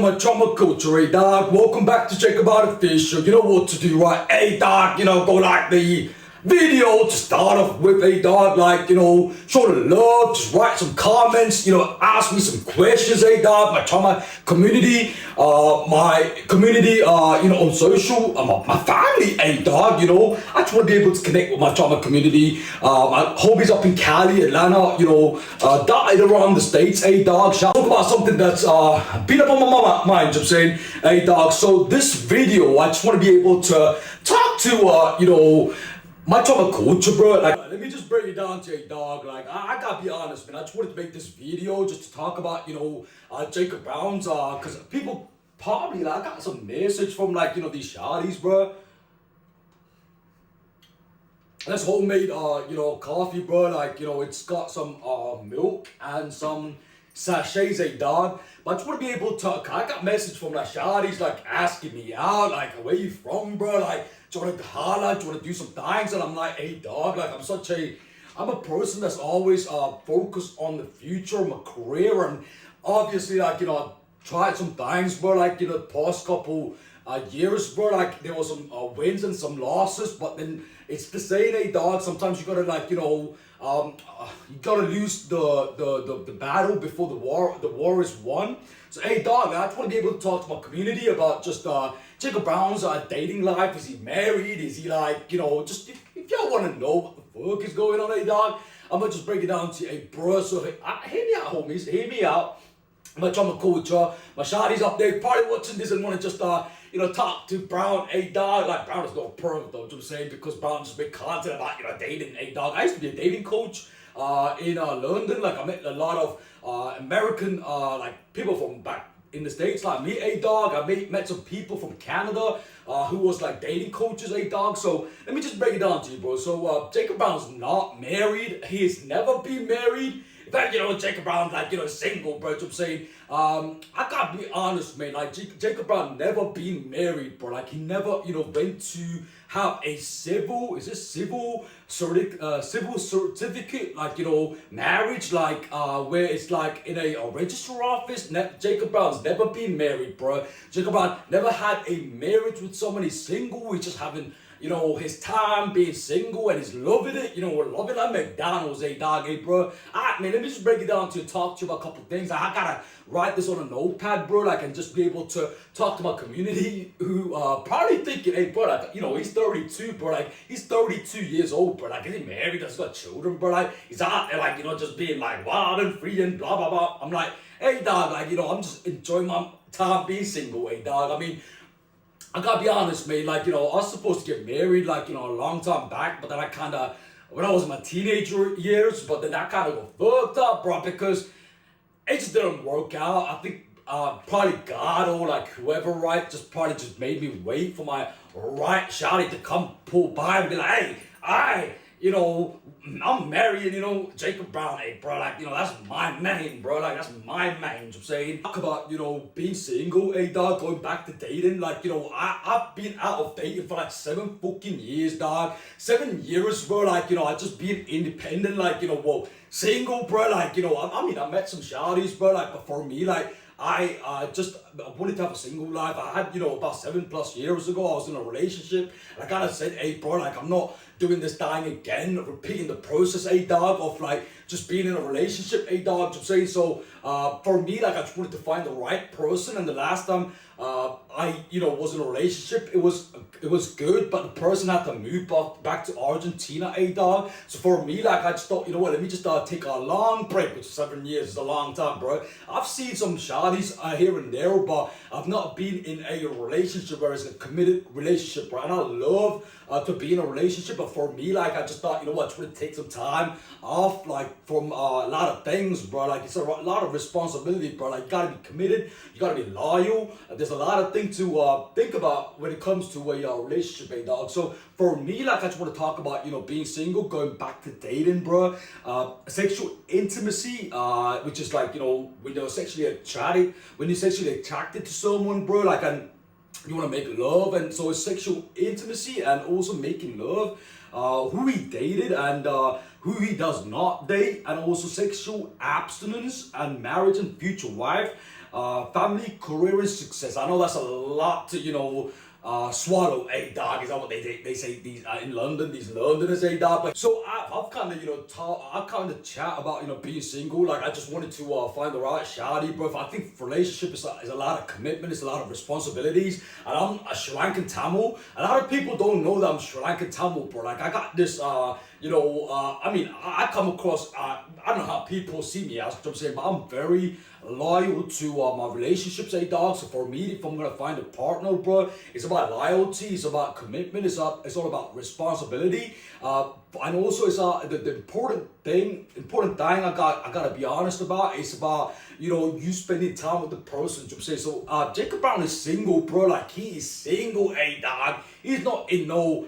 my trauma culture, hey dog. Welcome back to Jacob Artificial. You know what to do, right? Hey dog, go like the video to start off with, hey dog. Show the love, just write some comments, ask me some questions, hey dog. My trauma community, on social, my family, hey dog. I just want to be able to connect with my trauma community. My homies up in Cali, Atlanta, dotted around the States, hey dog. Talk about something that's been up on my mind, I'm saying, hey dog. So this video, I just want to be able to talk to, my trauma culture, bro. Let me just break it down to you, dog. I gotta be honest, man. I just wanted to make this video just to talk about, Jacob Brown's, cause people probably, I got some message from, these shawties, bro. That's homemade, coffee, bro. It's got some, milk and some sachets, dog. But I just want to be able to, I got message from, shawties, asking me out, where you from, bro? Do you want to holla? Do you want to do some things? And I'm like, hey, dog, I'm a person that's always focused on the future, my career, and obviously, I tried some things, bro, the past couple years, bro, there was some wins and some losses, but then it's the same, hey, dog, sometimes you gotta, you gotta lose the battle before the war is won. So, hey, dog, I just want to be able to talk to my community about just Jacob Brown's dating life. Is he married? Is he just if y'all want to know what the fuck is going on, hey, dog, I'm gonna just break it down to you, hey, bro. So, hear me out, homies. Hear me out. My trauma culture, my shawty's up there, probably watching this and want to just, talk to Brown, hey, dog. Brown is not perfect, though, you know what I'm saying? Because Brown just make content about, dating, hey, dog. I used to be a dating coach in London. I met a lot of American, people from back in the States, like me, hey, dog. I met some people from Canada who was, dating coaches, hey, dog. So, let me just break it down to you, bro. So, Jacob Brown's not married. He's never been married. In fact, Jacob Brown's single, bro. You know what I'm saying? I gotta be honest, man. Jacob Brown never been married, bro. He never, went to have a civil certificate, marriage, where it's in a register office. Jacob Brown's never been married, bro. Jacob Brown never had a marriage with someone. He's single. He's just having, his time being single, and he's loving it. We're loving like McDonald's, hey, dog, hey, bro. Alright, man, let me just break it down to talk to you about a couple things. I gotta write this on a notepad, bro, and just be able to talk to my community who probably thinking, hey, bro, he's 32, bro, he's 32 years old, bro, is he married, has got children, bro, he's out there, just being, wild and free and blah, blah, blah. I'm like, hey, dog, I'm just enjoying my time being single, hey, dog. I gotta be honest, man, I was supposed to get married, a long time back, but then when I was in my teenager years, but then that kind of got fucked up, bro, because it just didn't work out. I think probably God or whoever, right, just made me wait for my right shawty to come pull by and be like, hey, I'm marrying, Jacob Brown, hey, bro, that's my man, bro, that's my man, you know what I'm saying? Talk about, being single, hey, dog, going back to dating, I've been out of dating for 7 fucking years, dog, 7 years, bro, I just been independent, single, bro, I met some shawties, bro, but for me, I just wanted to have a single life. I had, about 7+ years ago, I was in a relationship, and I kind of said, hey, bro, I'm not doing this thing again, repeating the process, hey, dog, of just being in a relationship, hey, dog, you know what I'm saying? So, for me, I just wanted to find the right person, and the last time I, was in a relationship, it was good, but the person had to move back to Argentina, hey, dog. So for me, I just thought, let me just take a long break, which 7 years is a long time, bro. I've seen some shawties here and there, but I've not been in a relationship where it's a committed relationship, bro. And I love to be in a relationship, but for me, I just thought, I just want to take some time off, from a lot of things, bro. It's a lot of responsibility, bro. You gotta be committed, you gotta be loyal. There's a lot of things to think about when it comes to a relationship, hey, dog. So for me, I just want to talk about, being single, going back to dating, bro. Sexual intimacy, which is when you're sexually attracted to someone, bro, and you want to make love, and so it's sexual intimacy and also making love, who he dated and who he does not date, and also sexual abstinence and marriage and future wife. family, career, and success. I know that's a lot to, swallow. Hey, dog, is that what they say these in London? These Londoners, hey, dog. Like, so I've kind of, I've kind of chat about, being single. Like, I just wanted to find the right shawty, bro. I think relationship is a lot of commitment, it's a lot of responsibilities. And I'm a Sri Lankan Tamil. A lot of people don't know that I'm Sri Lankan Tamil, bro. Like, I got this, I come across, I don't know how people see me, as I'm saying, but I'm very loyal to my relationships, dog. So for me, if I'm gonna find a partner, bro, it's about loyalty, it's about commitment, it's all about responsibility. And also it's the important thing I gotta be honest about. It's about you spending time with the person. To say so, Jacob Brown is single, bro. Like he is single, dog. He's not in no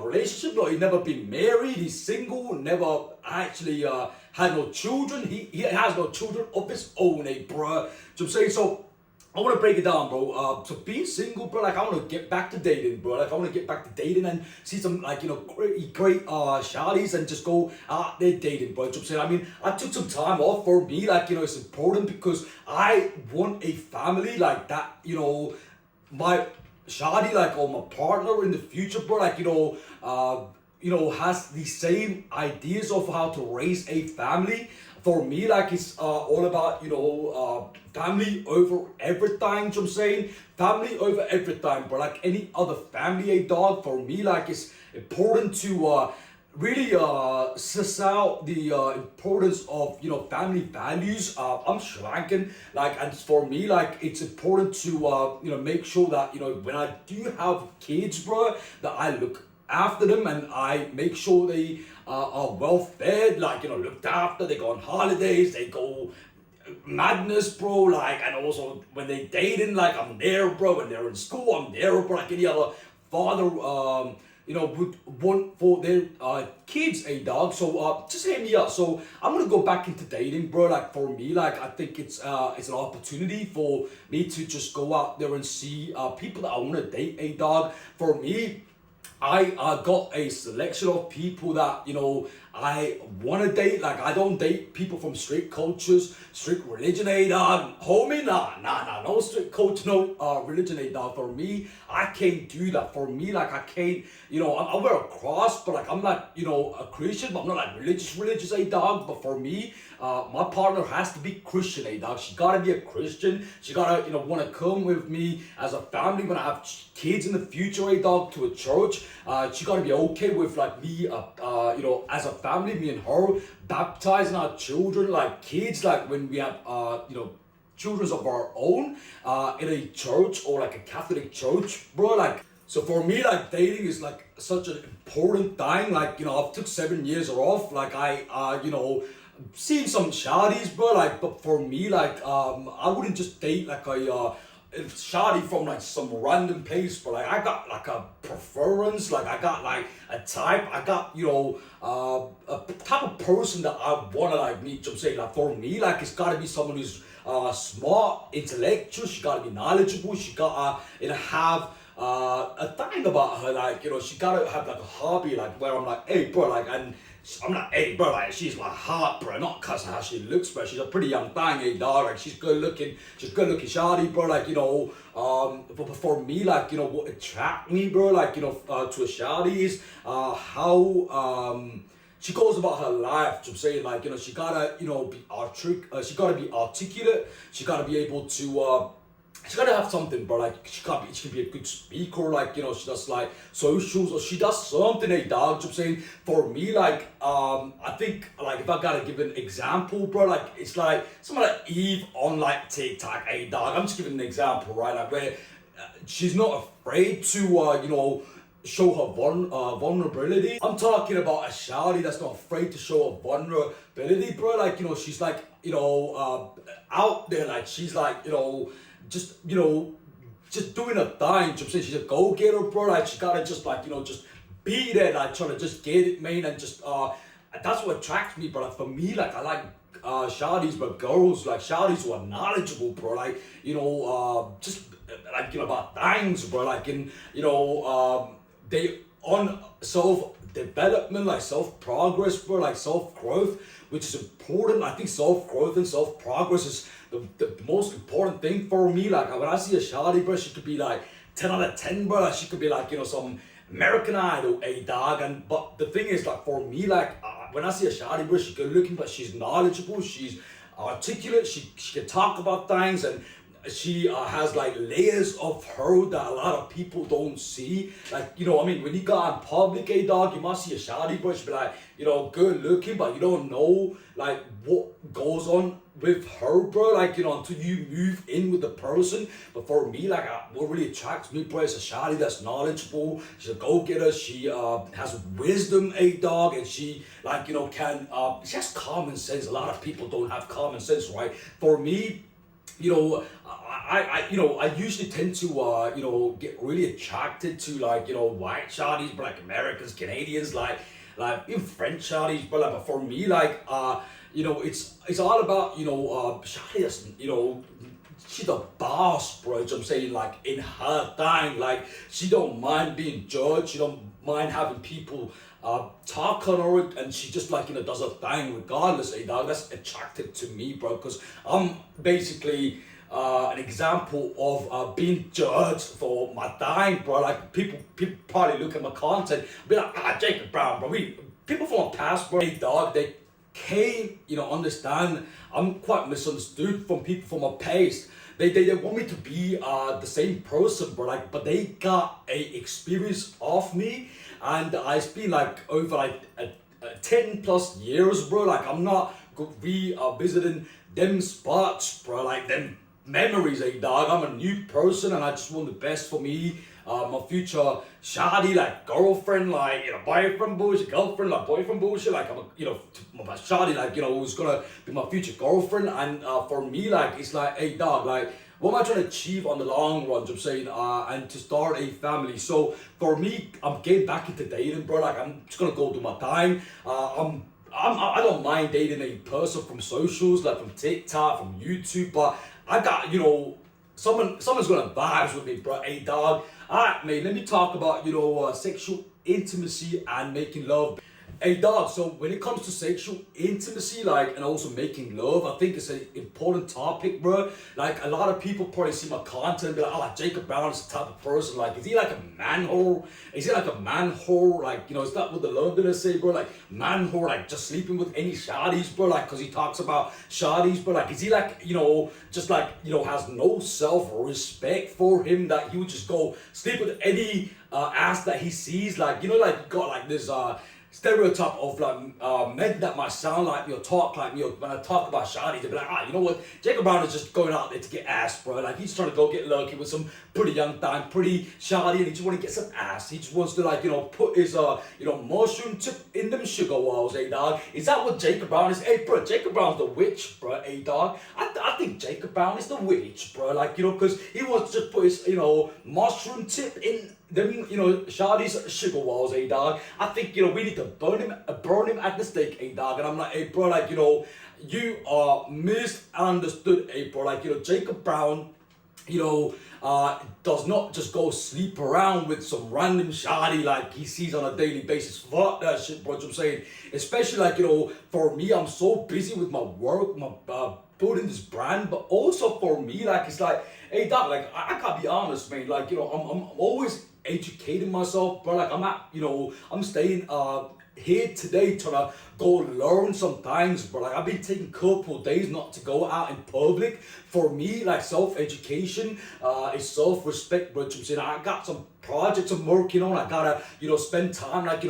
relationship. No, he's never been married. He's single. Never actually had no children. He has no children of his own, bro. So I'm saying so. I want to break it down, bro. So being single, bro, like I want to get back to dating, bro. Like I want to get back to dating and see some great shawties and just go out there dating, bro. So I'm saying, I mean, I took some time off for me, like it's important because I want a family like that, my shawty, like or my partner in the future, bro, like has the same ideas of how to raise a family. For me, like it's all about family over everything. You know what I'm saying, family over everything. But like any other family, dog. For me, like it's important to really suss out the importance of family values. I'm Sri Lankan, like, and for me, like it's important to make sure that when I do have kids, bro, that I look after them and I make sure they are well fed, like looked after. They go on holidays, they go madness, bro. Like, and also when they dating, like I'm there, bro. When they're in school, I'm there, bro. Like any other father, would want for their kids, dog. So just hit me up. So I'm gonna go back into dating, bro. Like for me, like I think it's an opportunity for me to just go out there and see people that I want to date, dog. For me, I got a selection of people that I want to date. Like I don't date people from strict cultures, strict religion, homie. Nah, no strict culture, no religion, dog. For me, I can't do that. For me, like I can't, I wear a cross, but like I'm not, a Christian, but I'm not like religious, dog. But for me, my partner has to be Christian, dog. She gotta be a Christian. She gotta, want to come with me as a family when I have kids in the future, dog, to a church. She gotta be okay with like me, as a family, me and her baptizing our children, like kids, like when we have, children of our own, in a church or like a Catholic church, bro. Like, so for me, like dating is like such an important thing. Like, I've took 7 years off. Like I, seen some shawties, bro. Like, but for me, like, I wouldn't just date like a shawty from like some random place, but like I got like a preference, like I got like a type, I got a type of person that I wanna like meet. You know what I'm saying, like for me, like it's gotta be someone who's smart, intellectual. She gotta be knowledgeable. She gotta have a thing about her, like she gotta have like a hobby, like where I'm like, hey, bro, like, and I'm not, hey, bro, like, she's like hot, bro, not cause of how she looks, bro. She's a pretty young thing, dog. Like, she's good looking shawty, bro. Like, but for me, like, what attract me, bro, like, to a shawty is how she goes about her life. I'm saying, like, she gotta, be she gotta be articulate. She gotta be able to she gotta have something, bro. Like she can be a good speaker. Like she does like socials or she does something, dog. I'm saying, for me, like I think like if I gotta give an example, bro, like it's like someone like Eve on like TikTok, dog. I'm just giving an example, right? Like where she's not afraid to show her vulnerability. I'm talking about a shawty that's not afraid to show her vulnerability, bro. Like she's like out there, like she's like just doing a thing. I'm saying she's a go-getter, bro. Like she gotta just like just be there, like trying to just get it, man, and just that's what attracts me, bro. Like for me, like I like shawties, but girls like shawties who are knowledgeable, bro. Like just like about things, bro. Like they on self-development, like self-progress, bro, like self-growth, which is important. I think self-growth and self-progress is the most important thing for me. Like when I see a shawty, bro, she could be like 10 out of 10, bro. Like, she could be like, some American Idol, a dog. And but the thing is, like for me, like when I see a shawty, bro, she's good looking, but she's knowledgeable, she's articulate, she can talk about things, and she has like layers of her that a lot of people don't see. Like, I mean, when you go in public, a dog, you must see a shawty, but she be like, good looking, but you don't know like what goes on with her, bro. Like, until you move in with the person. But for me, like, what really attracts me, bro, is a shawty that's knowledgeable. She's a go-getter. She has wisdom, a dog, and she like, she has common sense. A lot of people don't have common sense, right? For me, I usually tend to get really attracted to like white shawties, but like Americans, Canadians, like even French shawties, but for me, like it's all about shawty that's she's the boss, bro. You know what I'm saying, like in her thing, like she don't mind being judged, she don't mind having people talk on her, and she just like does her thing regardless. Dog, that's attractive to me, bro, because I'm basically an example of being judged for my thing, bro. Like people probably look at my content, be like, Jacob Brown, bro. People from my past, bro, dog, they can't understand. I'm quite misunderstood from people from my past. They want me to be the same person, bro. Like, but they got a experience of me, and it's been like over like 10 plus years, bro. Like I'm not visiting them spots, bro. Like them memories, dog. I'm a new person, and I just want the best for me. My future shawty, like girlfriend, like boyfriend bullshit, girlfriend, like boyfriend bullshit, like I'm my shawty, like who's gonna be my future girlfriend. And for me, like it's like, hey dog, like what am I trying to achieve on the long run? I'm saying, and to start a family. So for me, I'm getting back into dating, bro. Like I'm just gonna go do my time. I don't mind dating a person from socials, like from TikTok, from YouTube, but I got someone's gonna vibes with me, bro. Hey dog. Alright, mate, let me talk about sexual intimacy and making love. Hey dog, so when it comes to sexual intimacy, like, and also making love, I think it's an important topic, bro. Like, a lot of people probably see my content and be like, oh, Jacob Brown is the type of person, like, is he like a man-whore? Is he like a man-whore? Like, is that what the Londoners say, bro? Like, man-whore, like, just sleeping with any shawties, bro? Like, because he talks about shawties, bro? Like, is he like, just like, has no self-respect for him that he would just go sleep with any ass that he sees? Like, like, got like this, stereotype of like men that might sound like me or talk like me, or when I talk about shawty, they'll be like, you know what, Jacob Brown is just going out there to get ass, bro. Like he's trying to go get lucky with some pretty young thing, pretty shawty, and he just want to get some ass. He just wants to like put his mushroom tip in them sugar walls, dog. Is that what Jacob Brown is? Hey bro, Jacob Brown's the witch, bro, dog. I think Jacob Brown is the witch, bro. Like because he wants to just put his mushroom tip in them, shawty's sugar walls, dog. I think, we need to burn him at the stake, dog. And I'm like, hey, bro, like, you are misunderstood, bro. Like, Jacob Brown, does not just go sleep around with some random shawty like he sees on a daily basis. Fuck that shit, bro. What I'm saying, especially like for me, I'm so busy with my work, my building this brand, but also for me, like it's like, hey, dog, like I gotta be honest, man. Like I'm always educating myself, bro. Like I'm not, I'm staying here today trying to go learn some things, bro. Like I've been taking a couple days not to go out in public. For me, like self-education is self-respect, bro. I'm saying I got some projects I'm working on. I gotta, spend time like,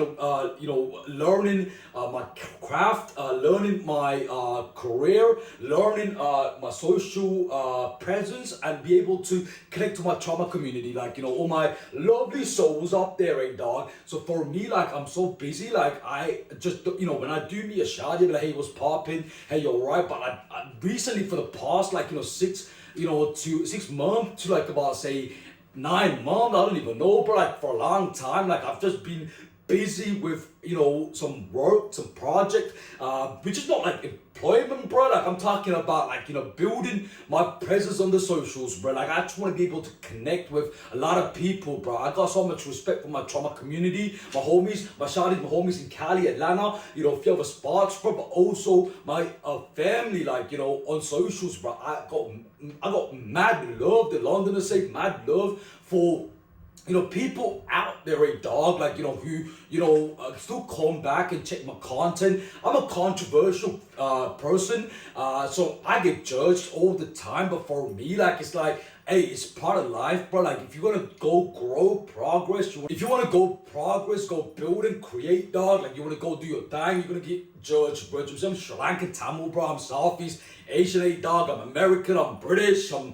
learning my craft, learning my career, learning my social presence, and be able to connect to my trauma community, like, all my lovely souls up there, dog. So for me, like, I'm so busy, like, I just, when I do meet a shawty, be like, hey, what's popping? Hey, you're right. But I recently, for the past, like, 6 months to like about, say, 9 months, I don't even know, but like for a long time, like I've just been busy with, some work, some project, which is not like employment, bro. Like, I'm talking about, like, building my presence on the socials, bro. Like, I just want to be able to connect with a lot of people, bro. I got so much respect for my trauma community, my homies, my shawties, my homies in Cali, Atlanta, Fever Sparks, bro, but also my family, like, on socials, bro. I got mad love. The Londoners say mad love for people out there, dog, like, who, still come back and check my content. I'm a controversial person, so I get judged all the time, but for me, like, it's like, hey, it's part of life, bro. Like, if you're gonna go grow, progress, if you wanna go progress, go build and create, dog, like, you wanna go do your thing, you're gonna get judged, bro. I'm Sri Lankan Tamil, bro. I'm Southeast Asian, dog. I'm American, I'm British, I'm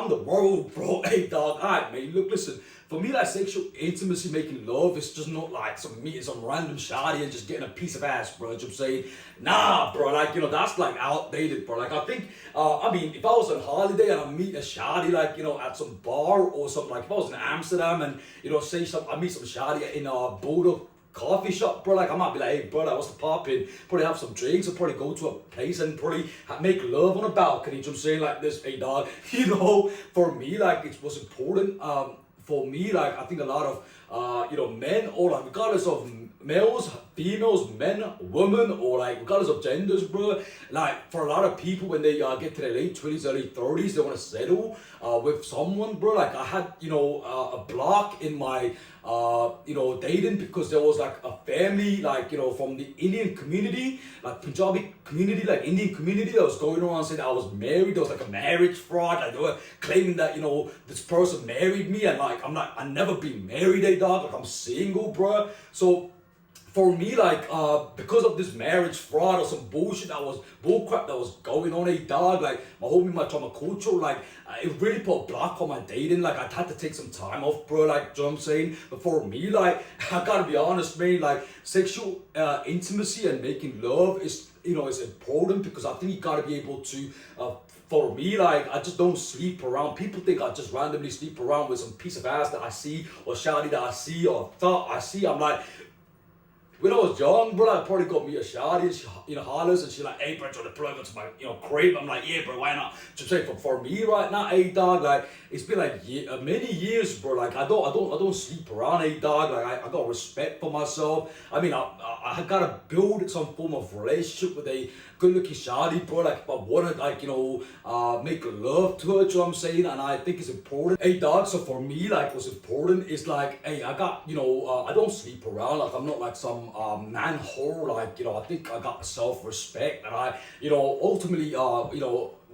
the world, bro. Hey, dog. Alright, man. Look, listen. For me, like, sexual intimacy, making love, it's just not like meeting some random shawty and just getting a piece of ass, bro. You know what I'm saying? Nah, bro. Like, that's like outdated, bro. Like, I think, if I was on holiday and I meet a shawty, like, at some bar or something, like, if I was in Amsterdam and, say I meet some shawty in a Bodo coffee shop, bro, like, I might be like, hey, brother, what's the poppin'? Probably have some drinks, or probably go to a place and probably make love on a balcony. You know what I'm saying? Like this, hey, dog. For me, like, it was important. For me, like, I think a lot of, men, or like, regardless of males, females, men, women, or like, regardless of genders, bro, like, for a lot of people, when they get to their late 20s, early 30s, they want to settle with someone, bro. Like, I had, a block in my, dating, because there was like a family, like, from the Indian community, like Punjabi community, like Indian community, that was going around saying that I was married. There was like a marriage fraud. Like, they were claiming that, this person married me, and like, I never been married, dog. Like, I'm single, bro. So for me, like, because of this marriage fraud or some bullshit bullcrap that was going on, dog, like, my homie, my trauma culture, like, it really put a block on my dating. Like, I had to take some time off, bro, like, you know what I'm saying? But for me, like, I gotta be honest, man, like, sexual intimacy and making love is, is important, because I think you gotta be able to, for me, like, I just don't sleep around. People think I just randomly sleep around with some piece of ass that I see, or shawty that I see, or thought I see. I'm like, when I was young, bro, I probably got me a shawty, and she, hollers, and she's like, hey, bro, trying to plug into my, crib. I'm like, yeah, bro, why not? Just saying, for me right now, hey, dog, like, it's been like many years, bro. Like, I don't sleep around, hey, dog. Like, I got respect for myself. I mean, I gotta build some form of relationship with a good-looking shawty, bro. Like, if I wanna, like, make love to her, you know what I'm saying? And I think it's important, hey, dog. So for me, like, what's important is like, hey, I got, I don't sleep around. Like, I'm not like some man whore. Like, I think I got self-respect, and I, ultimately,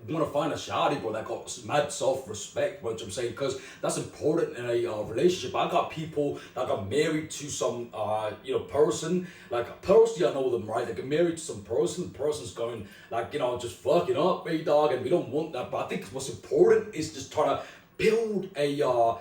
want to find a shawty, bro, that got mad self-respect, bro, you know what I'm saying? Because that's important in a relationship. I got people that got married to some, person, like, personally, I know them, right? They get married to some person, the person's going, like, just fucking up, hey, dog, and we don't want that. But I think what's important is just trying to build a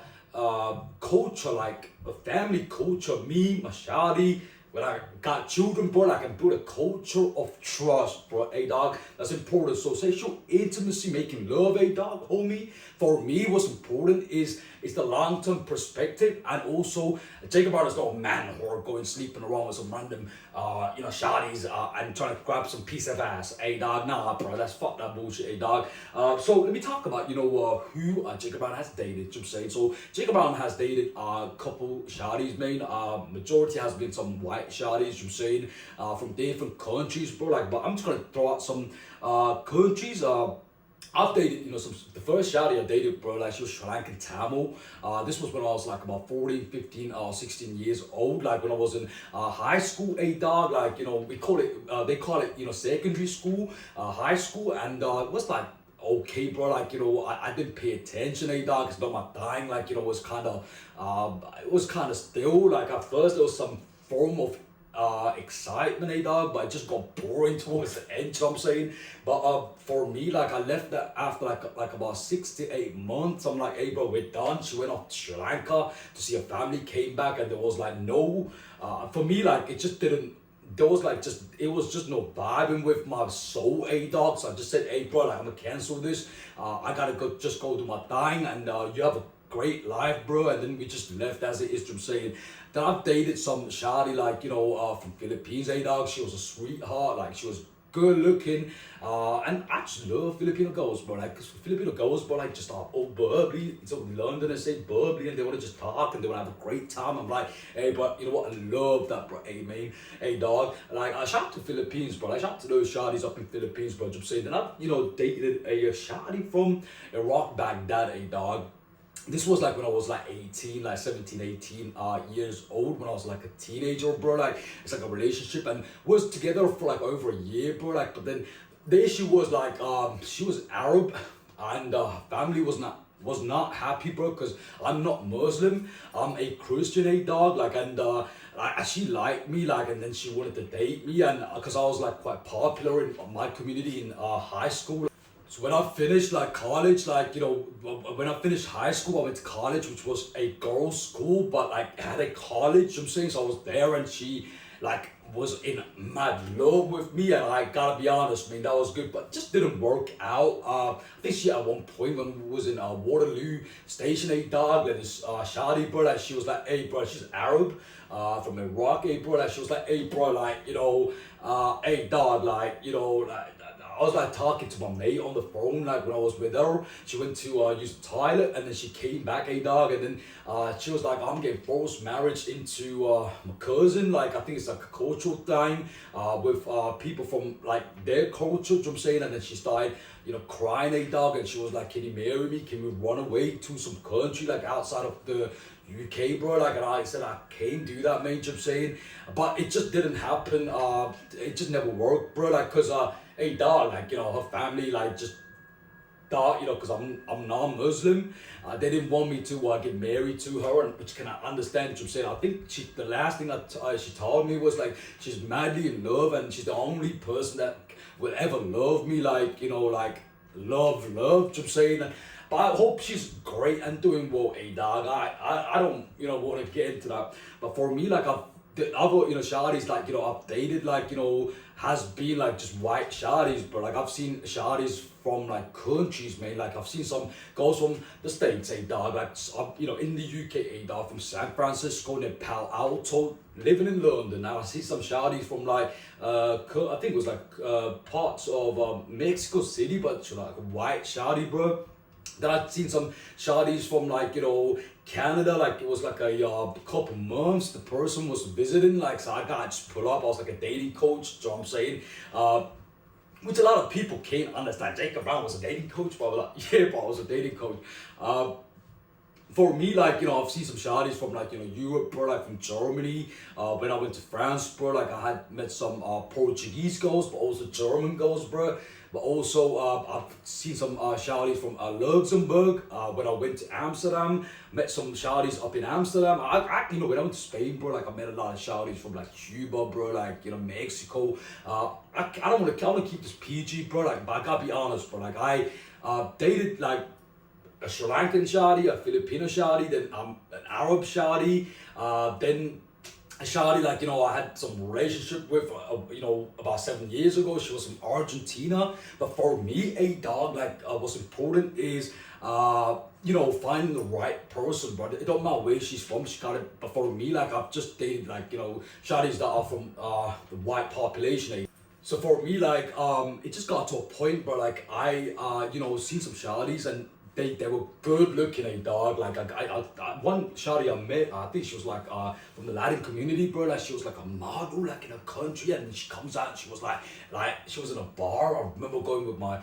culture, like a family culture. Me, my shawty, when I got children, bro, I can build a culture of trust, bro. Hey, dog, that's important. So sexual intimacy, making love, hey, dog, homie. For me, what's important is the long-term perspective, and also Jacob Brown is not a man whore going sleeping around with some random, shawties and trying to grab some piece of ass. Hey, dog, nah, bro, that's fuck that bullshit, hey, dog. So let me talk about, who Jacob Brown has dated, you know what I'm saying? So Jacob Brown has dated a couple shawties, man. Majority has been some white shawties, you know what I'm saying, from different countries, bro. Like, but I'm just gonna throw out some countries. I've dated, the first shawty I dated, bro, like, she was Sri Lankan Tamil. This was when I was like about 14, 15, 16 years old. Like, when I was in high school, a dog, like, we call it, they call it, secondary school, high school, and it was like, okay, bro, like, I didn't pay attention, dog, it's not my thing, like, it was kind of still, like, at first there was some form of excitement, dog, but it just got boring towards the end, you know what I'm saying? But for me, like, I left that after like about 6 to 8 months. I'm like, hey, bro, we're done. She went off to Sri Lanka to see her family, came back, and there was like no, for me, like, it just didn't, there was like it was just no vibing with my soul, dog. So I just said, hey, bro, like, I'm gonna cancel this. I gotta go do my thing, and you have a great life, bro, and then we just left as it is, I'm saying. Then I've dated some shawty, like, from Philippines, dog. She was a sweetheart, like, she was good looking, and I just love Filipino girls, bro. Like, 'cause Filipino girls, bro, like, just are all bubbly. So London, they say bubbly, and they want to just talk and they want to have a great time. I'm like, hey, but you know what? I love that, bro. Hey, man, hey, dog. Like, I shout out to Philippines, bro. I shout out to those shawties up in Philippines, bro. I'm saying, then I, dated a shawty from Iraq, Baghdad, a dog. This was like when I was like 18, like 17, 18 years old, when I was like a teenager, bro. Like, it's like a relationship, and was together for like over a year, bro. Like, but then the issue was like, she was Arab, and family was not happy, bro, because I'm not Muslim. I'm a Christian, dog. Like, and like, she liked me, like, and then she wanted to date me, and because I was like quite popular in my community in high school. So when I finished like college, like, when I finished high school, I went to college, which was a girls' school, but like had a college, I'm saying. So I was there, and she like was in mad love with me, and I gotta be honest, man, that was good, but just didn't work out. I think she at one point when we was in Waterloo Station, dog, like this shawty, bro, like she was like, hey, bro, she's Arab, from Iraq, bro, like she was like, hey, bro, like, hey, dog, like, like, I was like talking to my mate on the phone, like when I was with her. She went to use the toilet, and then she came back, dog, and then she was like, I'm getting forced marriage into my cousin. Like, I think it's like a cultural thing with people from like their culture, you know what I'm saying. And then she started, crying, dog, and she was like, can you marry me? Can we run away to some country like outside of the UK, bro? Like, and I said, I can't do that, man, you know what I'm saying. But it just didn't happen. It just never worked, bro. Like, cause hey, dog, like, her family, like, just thought, because I'm non-Muslim, they didn't want me to get married to her, and which can I understand what I'm saying. I think the last thing that she told me was like, she's madly in love, and she's the only person that will ever love me, like, like, love, you know what I'm saying. But I hope she's great and doing well, dog. I don't, want to get into that. But for me, like, I've shawties, like, I've dated, like, has been like just white shawties, but like I've seen shawties from like countries, man. Like, I've seen some girls from the States, dog, like, in the UK, dog, from San Francisco, and Palo Alto, living in London. Now I see some shawties from like, I think it was like parts of Mexico City, but like white shawty, bro. Then I'd seen some shawties from like, Canada, like it was like a couple months the person was visiting, like, so I got just put up. I was like a dating coach, so I'm saying, which a lot of people can't understand. Jacob Brown was a dating coach, but I was like, yeah, but I was a dating coach. For me, like, I've seen some shawties from like, Europe, bro, like from Germany. When I went to France, bro, like I had met some Portuguese girls, but also German girls, bro. But also, I've seen some shawties from Luxembourg. When I went to Amsterdam, met some shawties up in Amsterdam. When I went to Spain, bro, like I met a lot of shawties from like Cuba, bro, like, Mexico. I don't want to keep this PG, bro, like, but I gotta be honest, bro, like I dated like a Sri Lankan shawty, a Filipino shawty, then an Arab shawty, then a shawty, like, I had some relationship with, about 7 years ago. She was from Argentina. But for me, dog, like, what's important is, finding the right person, but it don't matter where she's from, she got it. But for me, like, I've just dated, like, shawties that are from the white population, So for me, like, it just got to a point where, like, I, seen some shawties, and they were good looking, dog. Like, one shawty I met, I think she was like from the Latin community, bro. Like, she was like a model, like in a country, and then she comes out and she was like she was in a bar. I remember going with my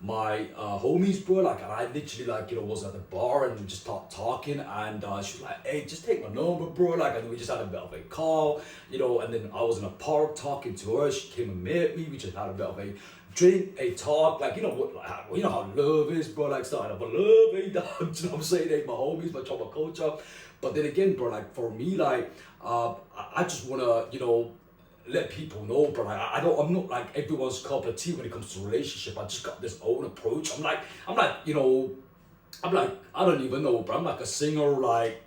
my homies, bro. Like, and I literally, like, was at the bar, and we just started talking, and she was like, hey, just take my number, bro. Like, and we just had a bit of a call, and then I was in a park talking to her. She came and met me. We just had a bit of a drink, a talk, like, how love is, bro, like, starting up a love, dog, you know what I'm saying, my homies, my trauma culture. But then again, bro, like, for me, like, I just wanna, let people know, bro, like, I'm not like everyone's cup of tea when it comes to relationship. I just got this own approach. I'm like, I don't even know, bro, I'm like a singer, like,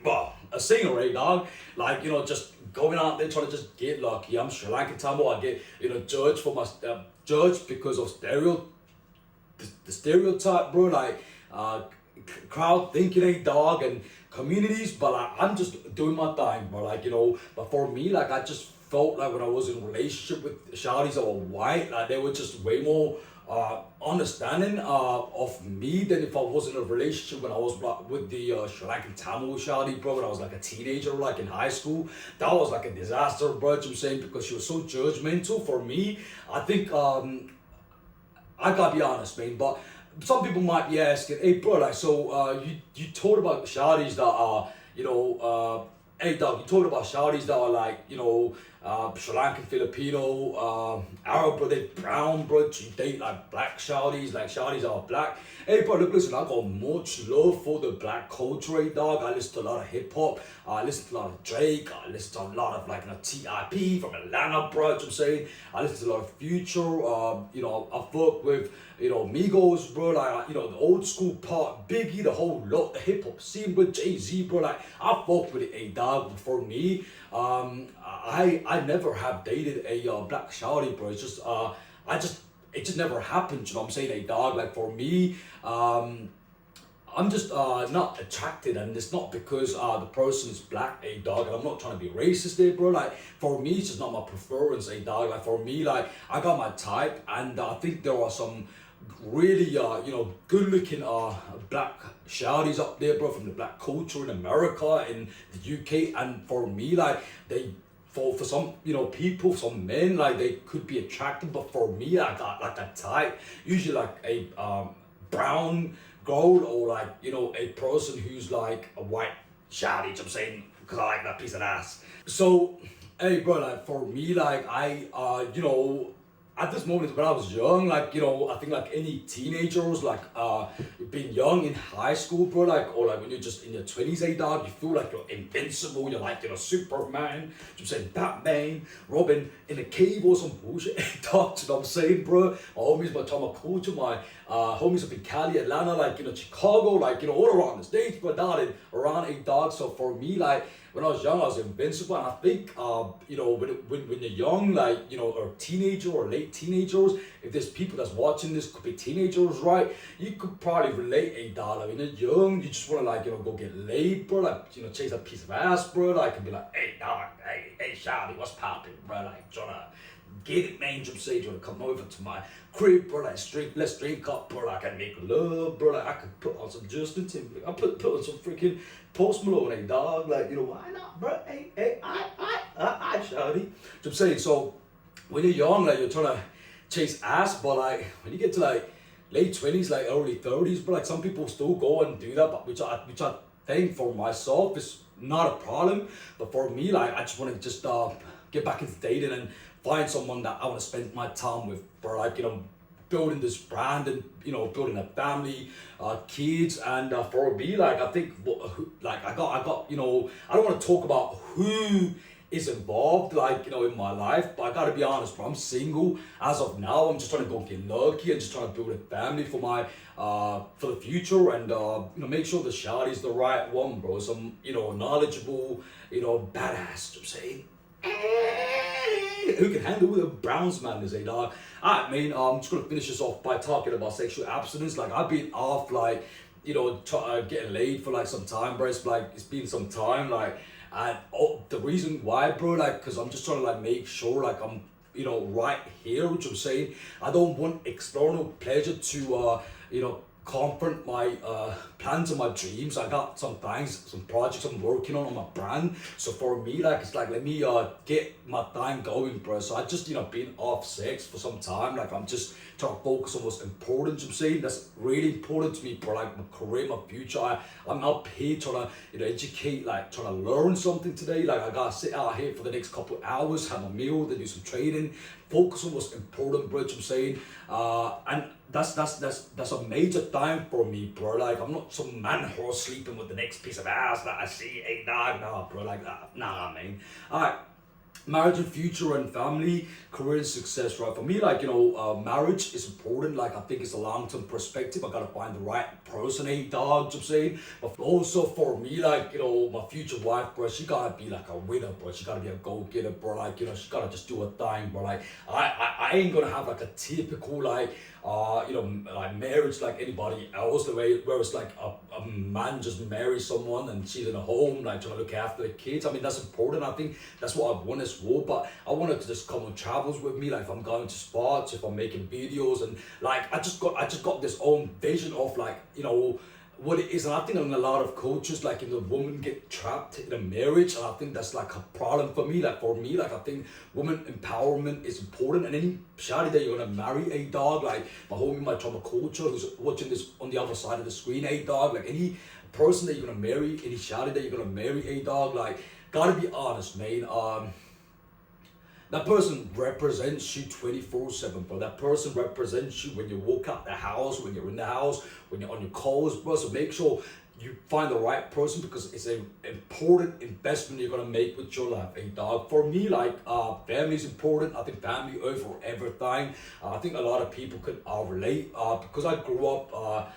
well, a singer, dog, like, just going out there trying to just get lucky. I'm Sri Lankan Tamil. I get, judged for my judged because of the stereotype, bro. Like, crowd thinking, hey, dog, and communities, but like, I'm just doing my thing, but like, but for me, like, I just felt like when I was in a relationship with shawties that were white, like, they were just way more understanding of me than if I was in a relationship when I was with the Sri Lankan Tamil shawty, bro, when I was like a teenager, like in high school. That was like a disaster, bro, you know what I'm saying, because she was so judgmental. For me, I think, I gotta be honest, man, but some people might be asking, hey, bro, like, so you told about shawties that are, hey, dog, you told about shawties that are like, Sri Lankan, Filipino, Arab, bro, they brown, bro, you date like black shawties, like shawties are black. Hey, bro, look, listen, I got much love for the black culture, hey, dog. I listen to a lot of hip hop, I listen to a lot of Drake, I listen to a lot of like, T.I.P. from Atlanta, bro, you know what I'm saying? I listen to a lot of Future, I fuck with, Migos, bro, like, the old school part, Biggie, the whole lot, the hip hop scene, bro, Jay-Z, bro, like, I fuck with it, a dog. For me, I never have dated a black shawty, bro. It's just, it just never happened, you know what I'm saying, a dog. Like, for me, I'm just not attracted, and it's not because the person's black, a dog, and I'm not trying to be racist there, bro. Like, for me, it's just not my preference, a dog. Like, for me, like, I got my type, and I think there are some really good looking black shawties up there, bro, from the black culture in America, in the UK. And for me, like, they for some people, some men, like, they could be attractive, but for me, I got like a type, usually like a brown girl, or like a person who's like a white shawty, you know what I'm saying, because I like that piece of ass. So, hey, bro, like, for me, like, I at this moment when I was young, like, I think like any teenagers, like, being young in high school, bro, like, or like when you're just in your 20s, hey, dog, you feel like you're invincible, you're like, Superman, I'm saying, Batman, Robin in a cave or some bullshit, hey, dog, you know what I'm saying, bro? My homies, my Tamakucha, my homies up in Cali, Atlanta, like, Chicago, like, all around the States, but dotted around, a dog. So for me, like, when I was young, I was invincible, and I think, when you're young, like, or teenager or late teenagers, if there's people that's watching this, could be teenagers, right? You could probably relate, a dog. Like, when you're young, you just want to, like, go get laid, bro, like, chase a piece of ass, bro, like, and be like, hey, dog, hey, shawty, what's poppin', bro, like, tryna get it, man, you say, you wanna come over to my crib, bro, like, let's drink up, bro, like, I can make love, bro, like, I could put on some Justin Timberlake, I put on some freaking Post Malone, hey, dog, like, why not, bro, hey, I, shawty, you know what I'm saying? So, when you're young, like, you're trying to chase ass, but, like, when you get to, like, late 20s, like, early 30s, bro, like, some people still go and do that, but which I think for myself is not a problem, but for me, like, I just want to just get back into dating and find someone that I want to spend my time with, for, like, building this brand, and building a family, kids. And for me, like, I think, like, I got I don't want to talk about who is involved, like, in my life, but I gotta be honest, bro, I'm single as of now. I'm just trying to go get lucky and just trying to build a family for my for the future, and make sure the shawty's the right one, bro. Some knowledgeable, badass, you know what I'm saying, who can handle the Browns madness, eh, dog? Alright, man, I'm just gonna finish this off by talking about sexual abstinence. Like, I've been off, like, getting laid for, like, some time, bro. It's been some time, like, and the reason why, bro, like, because I'm just trying to, like, make sure, like, I'm, right here, which I'm saying, I don't want external pleasure to, confront my plans and my dreams. I got some things, some projects I'm working on my brand. So for me, like, it's like, let me get my time going, bro. So I just been off sex for some time. Like, I'm just trying to focus on what's important. I'm saying that's really important to me, bro. Like, my career, my future. I'm up here trying to educate, like, trying to learn something today. Like, I gotta sit out here for the next couple of hours, have a meal, then do some training, focus on what's important, bro. I'm saying, and that's a major time for me, bro. Like, I'm not some man whore's sleeping with the next piece of ass that I see. Hey, dog, nah, bro. Like that, nah, man. All right. Marriage and future and family, career and success, right? For me, like, marriage is important. Like, I think it's a long-term perspective. I gotta find the right person, eh, dog, I'm saying. But also for me, like, my future wife, bro, she gotta be like a winner, bro. She gotta be a go-getter, bro. Like, she gotta just do her thing, bro. Like, I ain't gonna have like a typical, like, like, marriage like anybody else, the way where it's like a a man just marry someone and she's in a home, like trying to look after the kids. I mean, that's important. I think that's what I want as well. But I wanted to just come on travels with me, like if I'm going to spots, if I'm making videos, and like I just got this own vision of like, what it is. And I think in a lot of cultures, like, women get trapped in a marriage, and I think that's like a problem for me. Like for me, like I think women empowerment is important, and any shawty that you're gonna marry, a dog, like my homie, my trauma culture, who's watching this on the other side of the screen, a dog, like any person that you're gonna marry, any shawty that you're gonna marry, a dog, like gotta be honest, man. That person represents you 24/7, bro. That person represents you when you walk out the house, when you're in the house, when you're on your calls, bro. So make sure you find the right person, because it's an important investment you're gonna make with your life, a dog. For me, like family is important. I think family over everything. I think a lot of people could relate because I grew up,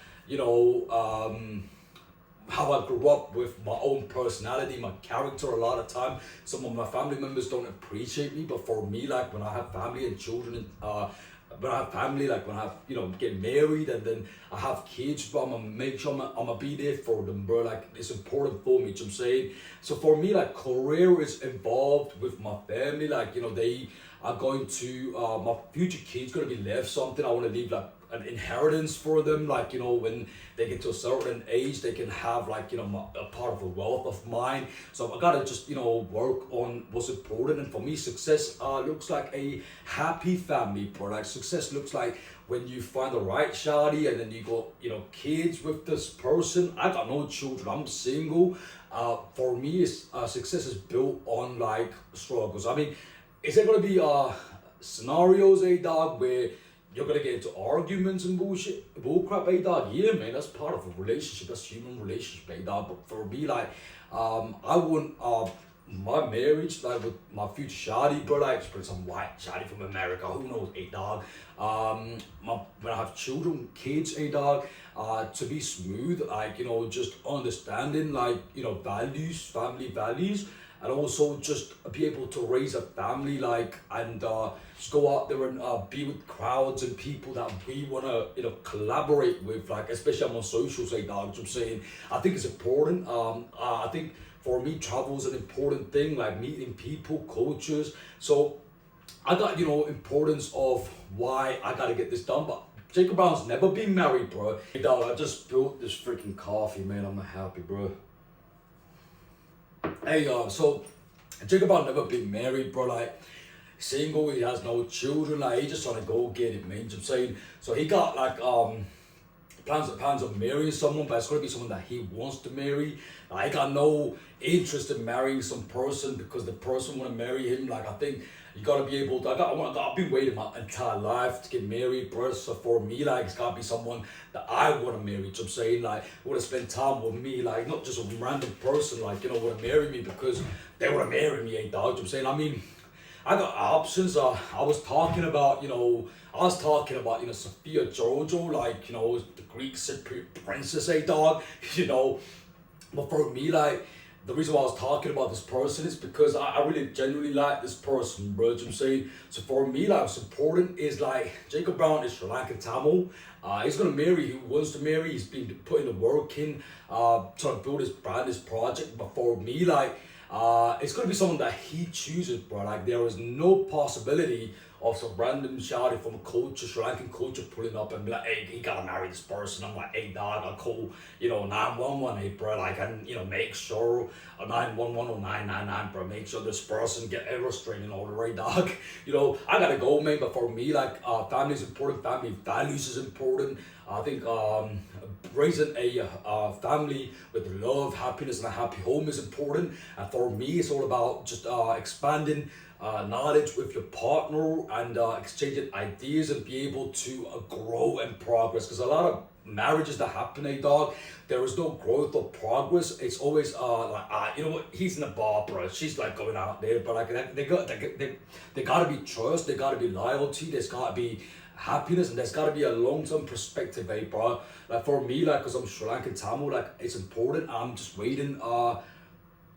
how I grew up with my own personality, my character. A lot of time, some of my family members don't appreciate me, but for me, like when I have family and children, when I have family, like when I have, get married and then I have kids, but I'm gonna make sure I'm gonna be there for them, bro. Like it's important for me, you know what I'm saying? So for me, like career is involved with my family, like, they are going to, my future kids gonna be left something. I wanna leave like an inheritance for them, like, when they get to a certain age, they can have like, a part of a wealth of mine. So I gotta just, work on what's important. And for me, success looks like a happy family, bro. Like success looks like when you find the right shawty and then you got, kids with this person. I got no children, I'm single. For me, success is built on like struggles. I mean, is there gonna be scenarios, a dog, where you're gonna get into arguments and bullcrap, a dog? Yeah, man, that's part of a relationship. That's human relationship, a dog. But for me, like, I want my marriage, like with my future shawty, bro, like just put some white shawty from America, who knows, a dog. When I have children, kids, a dog, to be smooth, like, just understanding, like, values, family values. And also just be able to raise a family, like, and just go out there and be with crowds and people that we want to, collaborate with, like, especially on socials, like, dog, I'm saying. I think it's important. I think for me, travel is an important thing, like meeting people, cultures. So I got, importance of why I got to get this done. But Jacob Brown's never been married, bro. Hey, dog, I just spilled this freaking coffee, man. I'm not happy, bro. Hey, so Jacob Brown never been married, bro. Like, single, he has no children. Like, he just trying to go get it, man. You know what I'm saying? So he got like plans of marrying someone, but it's gonna be someone that he wants to marry. Like, I got no interest in marrying some person because the person wanna marry him. Like, I think you gotta be able to. I've been waiting my entire life to get married, bro. So for me, like, it's gotta be someone that I wanna marry. You know what I'm saying? Like, wanna spend time with me, like, not just a random person, like, wanna marry me because they wanna marry me, ain't dog. You know what I'm saying? I mean, I got options. I was talking about, Sophia Jojo, like, the Greek princess, a dog, But for me, like, the reason why I was talking about this person is because I really genuinely like this person, bro. You know what I'm saying? So for me, like, what's important is like Jacob Brown is Sri Lankan Tamil. He's gonna marry. He wants to marry. He's been putting the work in, trying to build his brand, his project. But for me, like, it's gonna be someone that he chooses, bro. Like, there is no possibility of some random shawty from a culture, Sri Lankan culture, pulling up and be like, hey, he gotta marry this person. I'm like, hey, dog, I'll call, 911, hey, bro. Like, and, make sure, 911 or 999, bro. Make sure this person get a restraining order, right, dog? I gotta go, man. But for me, like, family is important. Family values is important. I think raising a family with love, happiness, and a happy home is important. And for me, it's all about just expanding knowledge with your partner and exchanging ideas and be able to grow and progress. Because a lot of marriages that happen, dog, there is no growth or progress. It's always he's in the bar, bro. She's like going out there, but like they gotta be trust, they gotta be loyalty, there's gotta be happiness, and there's gotta be a long-term perspective, bro. Like for me, like, cause I'm Sri Lankan Tamil, like, it's important. I'm just waiting to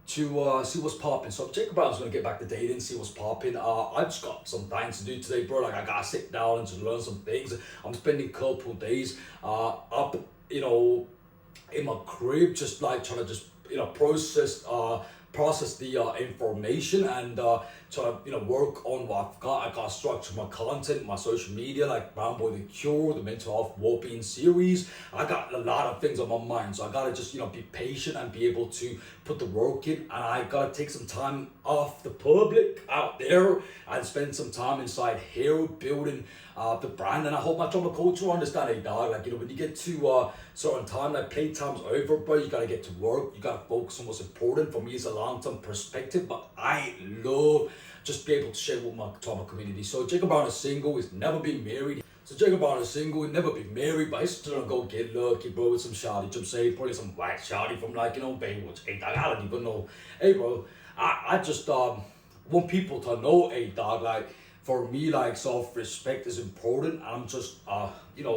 see what's popping. So Jacob Brown's gonna get back to dating, see what's popping. I just got some things to do today, bro. Like, I gotta sit down and just learn some things. I'm spending a couple days up, in my crib, just like trying to just process the information and try to work on what I've got. I got to structure my content, my social media, like Brown Boy the Cure, the mental health wellbeing series. I got a lot of things on my mind, so I gotta just be patient and be able to put the work in. And I gotta take some time off the public out there and spend some time inside here building the brand. And I hope my drama culture understand it, dog. Like when you get to certain time, like playtime's over, bro. You gotta get to work. You gotta focus on what's important. For me, it's a long-term perspective, but I love just be able to share with my trauma community. So Jacob Brown is single. He's never been married. So Jacob Brown is single. He's never been married, but he's still gonna go get lucky, bro, with some shawty. You know what I'm saying? Probably some white shawty from Baywatch. Hey, dog, I don't even know. Hey, bro, I just want people to know, hey, dog, like for me, like self-respect is important. I'm just and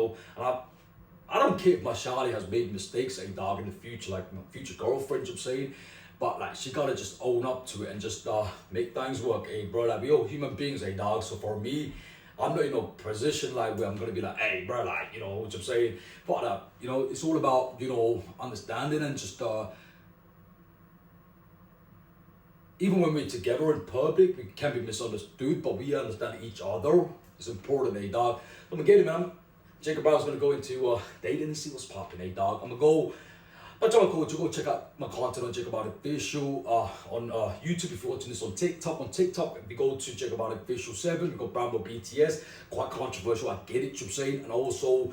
I don't care if my shawty has made mistakes, hey, dog, in the future, like my future girlfriend, you know what I'm saying? But like she gotta just own up to it and just make things work, hey, bro. Like we all human beings, hey, dog. So for me, I'm not in a position like where I'm gonna be like, hey, bro, like what I'm saying. But it's all about understanding and just even when we're together in public, we can be misunderstood, but we understand each other. It's important, hey, dog. I'm gonna get it, man. Jacob Brown's gonna go into dating and see what's popping, hey, dog. I'm gonna go. But go check out my content on Jacob Brown Official on YouTube if you're watching this on TikTok. On TikTok, if you go to Jacob Brown Official 7, we got Brown Boy BTS, quite controversial, I get it, you know what I'm saying? And also,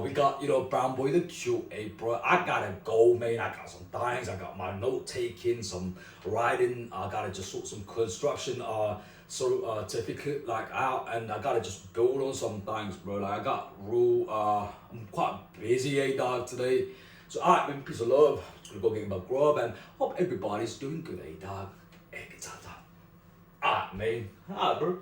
we got, Brown Boy the Cute, hey, bro. I gotta go, man. I got some things, I got my note taking, some writing, I gotta just sort some construction certificate like out, and I gotta just build on some things, bro. Like I got real, I'm quite busy, hey, dog, today. So, alright, man, peace of love. Just gonna go get my grub and hope everybody's doing good, eh, dog? Hey, good time. Alright, man. Alright, bro.